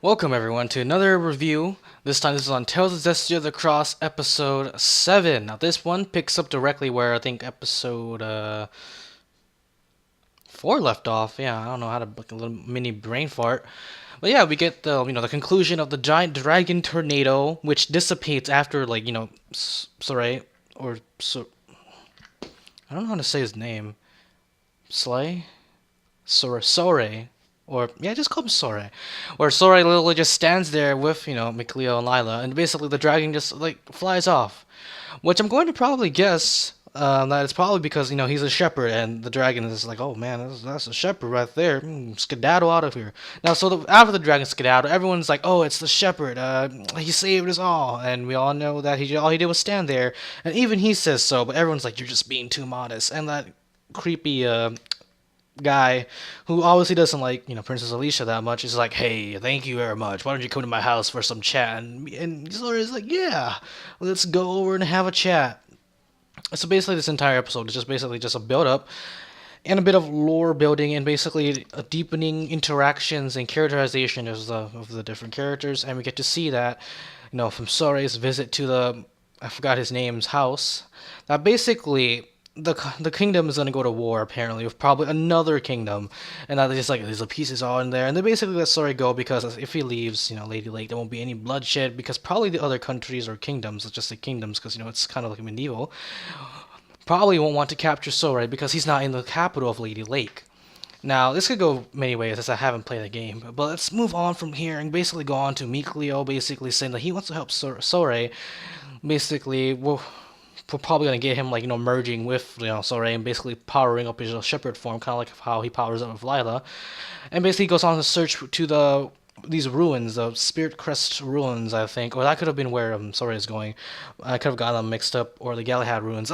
Welcome everyone to another review. This time this is on Tales of Zestria the Cross episode 7. Now this one picks up directly where I think episode 4 left off. Yeah, I don't know how to like a little mini brain fart. But yeah, we get the conclusion of the giant dragon tornado which dissipates after Soray or so I don't know how to say his name. Slay? Sore, or yeah, just call him Sore. Where Sore literally just stands there with Mikleo and Lila, and basically the dragon just like flies off. Which I'm going to probably guess that it's probably because he's a shepherd, and the dragon is like, oh man, that's a shepherd right there. Skedaddle out of here. Now, so after the dragon skedaddle, everyone's like, oh, it's the shepherd. He saved us all, and we all know that all he did was stand there, and even he says so. But everyone's like, you're just being too modest, and that creepy guy who obviously doesn't like Princess Alicia that much is like, hey, thank you very much, why don't you come to my house for some chat, and Sora's like, yeah, let's go over and have a chat. So basically this entire episode is just basically just a build up and a bit of lore building and basically a deepening interactions and characterization of the different characters, and we get to see that from Sora's visit to the, I forgot his name's house, that basically the kingdom is gonna go to war apparently with probably another kingdom, and that just like there's the pieces all in there, and they basically let Sora go because if he leaves, Lady Lake, there won't be any bloodshed because probably the other countries or kingdoms, it's just the kingdoms because it's kind of like medieval, probably won't want to capture Sora because he's not in the capital of Lady Lake. Now, this could go many ways as I haven't played the game, but let's move on from here and basically go on to Mikleo basically saying that he wants to help Sora. Basically, we're probably gonna get him like merging with Soray and basically powering up his shepherd form, kind of like how he powers up with Lila, and basically goes on to search to these ruins, the Spirit Crest ruins, I think, or that could have been where Soray is going. I could have gotten them mixed up, or the Galahad ruins.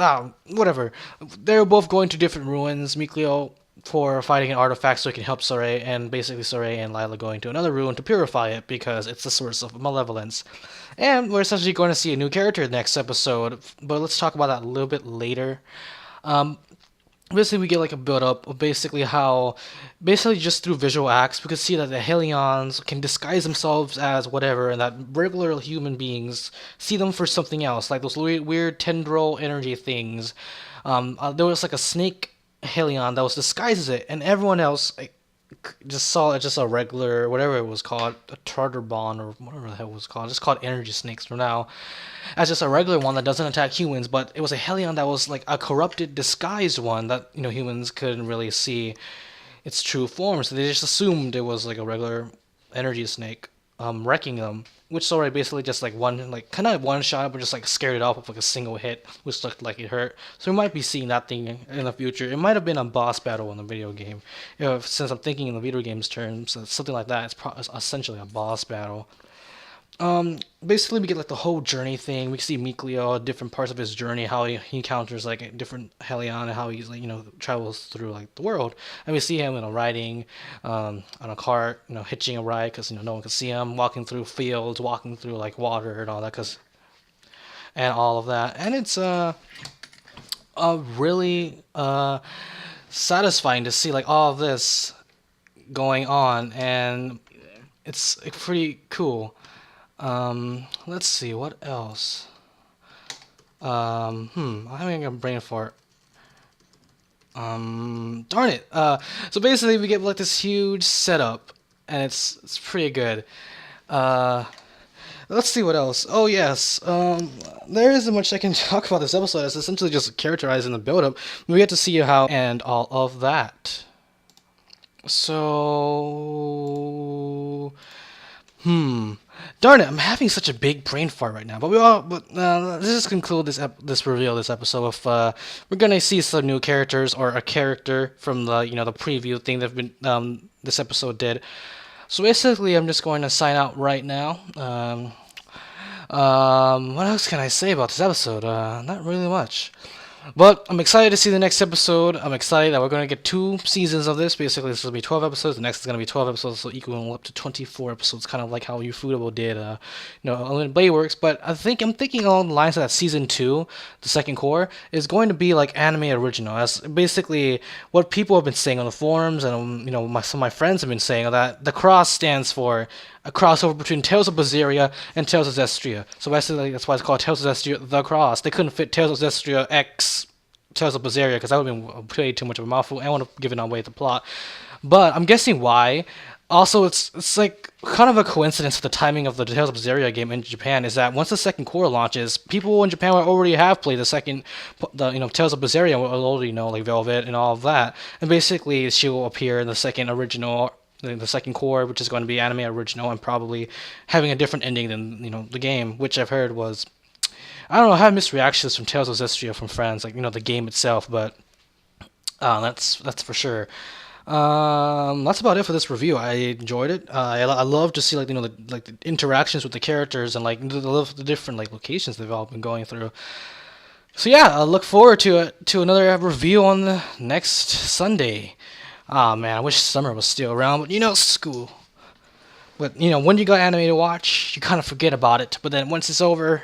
Whatever. They're both going to different ruins. Mikleo for fighting an artifact so he can help Soray, and basically Soray and Lila going to another ruin to purify it because it's the source of malevolence. And we're essentially going to see a new character next episode, but let's talk about that a little bit later. Um, Basically, we get like a build up of basically how, basically just through visual acts, we can see that the Helions can disguise themselves as whatever, and that regular human beings see them for something else, like those weird tendril energy things. There was like a snake Helion that was disguised as it, and everyone else just saw it just a regular whatever it was called, a Tartarbon or whatever the hell it was called. Just called energy snakes for now, as just a regular one that doesn't attack humans. But it was a Helion that was like a corrupted, disguised one that humans couldn't really see its true form, so they just assumed it was like a regular energy snake, wrecking them. Which Sora basically just like kind of one shot, but just like scared it off with like a single hit, which looked like it hurt. So we might be seeing that thing in the future. It might have been a boss battle in the video game. Since I'm thinking in the video game's terms, something like that. It's essentially a boss battle. Basically we get like the whole journey thing. We see Mikleo, different parts of his journey, how he encounters like a different Helion, and how he's like travels through like the world. And we see him riding on a cart, hitching a ride because no one can see him, walking through fields, walking through like water and all that, and all of that. And it's really satisfying to see like all of this going on, and it's pretty cool. Let's see what else. I'm having a brain fart. Darn it. So basically we get like this huge setup, and it's pretty good. Let's see what else. Oh yes. There isn't much I can talk about this episode. It's essentially just characterizing the build-up. We get to see how and all of that. So, darn it! I'm having such a big brain fart right now. But let's just conclude this reveal, this episode with we're gonna see some new characters, or a character from the the preview thing that this episode did. So basically, I'm just going to sign out right now. What else can I say about this episode? Not really much. But I'm excited to see the next episode. I'm excited that we're going to get 2 seasons of this. Basically, this will be 12 episodes. The next is going to be 12 episodes, so equaling up to 24 episodes, kind of like how Ufotable did, Unlimited Blade Works. But I'm thinking along the lines of that season 2, the second core, is going to be like anime original. That's basically what people have been saying on the forums, and some of my friends have been saying, that the cross stands for a crossover between Tales of Berseria and Tales of Zestria. So basically, that's why it's called Tales of Zestria: The Cross. They couldn't fit Tales of Zestria X Tales of Berseria because that would have been way too much of a mouthful, and would have given away the plot. But I'm guessing why. Also, it's like kind of a coincidence the timing of the Tales of Berseria game in Japan is that once the second core launches, people in Japan will already have played the Tales of Berseria, will already know like Velvet and all of that, and basically she will appear in the second original, the second core, which is going to be anime original and probably having a different ending than the game, which I've heard was, I don't know, I have mixed reactions from Tales of Zestria from friends, like the game itself, but that's for sure. That's about it for this review. I enjoyed it. I love to see like the interactions with the characters and like the different like locations they've all been going through. So yeah, I look forward to another review on the next Sunday. Ah man, I wish summer was still around, but school. But when you got anime to watch, you kind of forget about it. But then once it's over,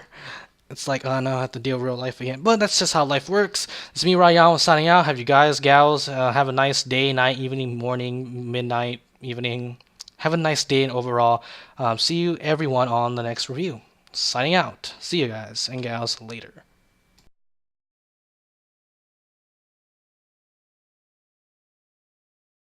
it's like, oh no, I have to deal with real life again. But that's just how life works. It's me, Ryan, signing out. Have you guys, gals, have a nice day, night, evening, morning, midnight, evening. Have a nice day and overall. See you, everyone, on the next review. Signing out. See you guys and gals later.